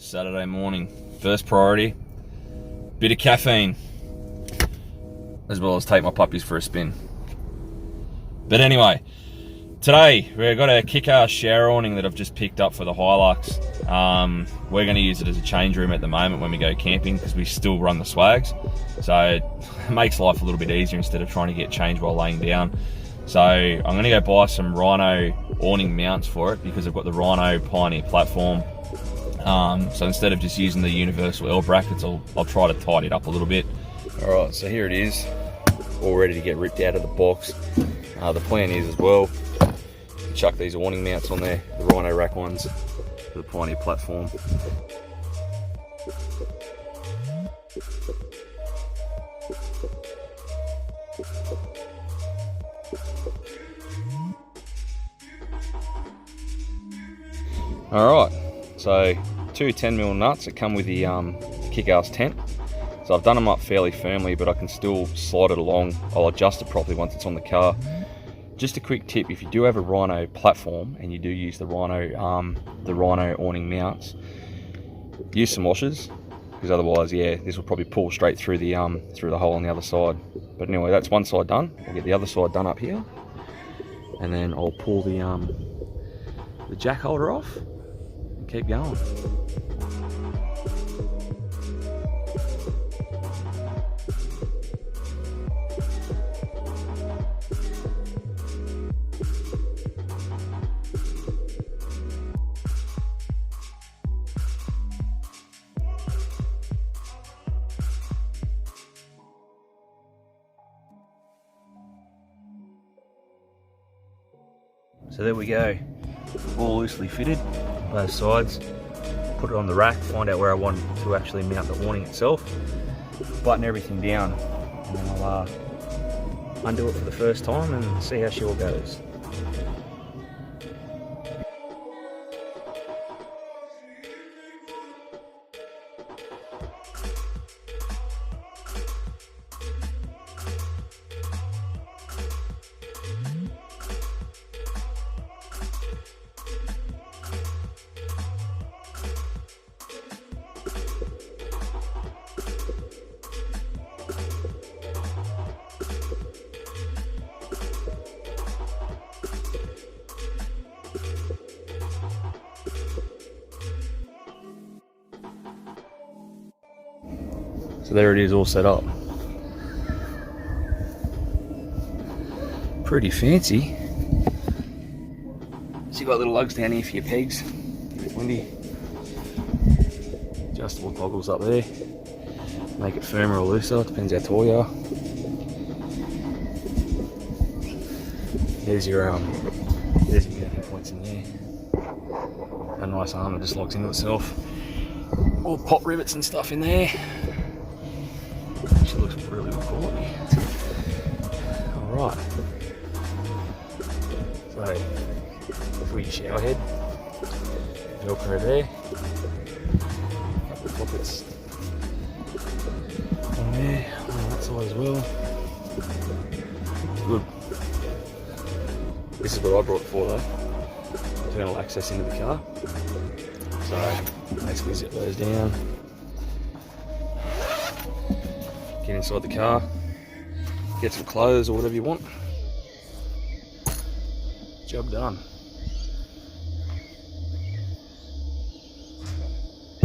Saturday morning. First priority, bit of caffeine, as well as take my puppies for a spin. But anyway, today we've got a Kickass shower awning that I've just picked up for the Hilux. We're going to use it as a change room at the moment when we go camping because we still run the swags. So it makes life a little bit easier instead of trying to get changed while laying down. So I'm going to go buy some Rhino awning mounts for it because I've got the Rhino Pioneer platform. So instead of just using the universal L brackets, I'll try to tidy it up a little bit. Alright, so here it is, all ready to get ripped out of the box. The plan is as well, chuck these awning mounts on there, the Rhino rack ones, for the Pioneer platform. Alright, so two 10mm nuts that come with the Kickass tent. So I've done them up fairly firmly, but I can still slide it along. I'll adjust it properly once it's on the car. Just a quick tip, if you do have a Rhino platform and you do use the Rhino awning mounts, use some washers, because otherwise, yeah, this will probably pull straight through the hole on the other side. But anyway, that's one side done. I'll get the other side done up here, and then I'll pull the jack holder off and keep going. So there we go, all loosely fitted, both sides. Put it on the rack, find out where I want to actually mount the awning itself, button everything down, and then I'll undo it for the first time and see how she all goes. So there it is, all set up. Pretty fancy. So you've got little lugs down here for your pegs. A bit windy. Adjustable toggles up there. Make it firmer or looser, depends how tall you are. There's your mounting points in there. A nice arm that just locks into itself. All pop rivets and stuff in there. Actually looks really good quality. Alright. So, for your shower head, Velcro there. A couple of pockets on there, on that side as well. Good. This is what I brought it for though. Internal access into the car. So, basically zip those down. Get inside the car, get some clothes or whatever you want. Job done.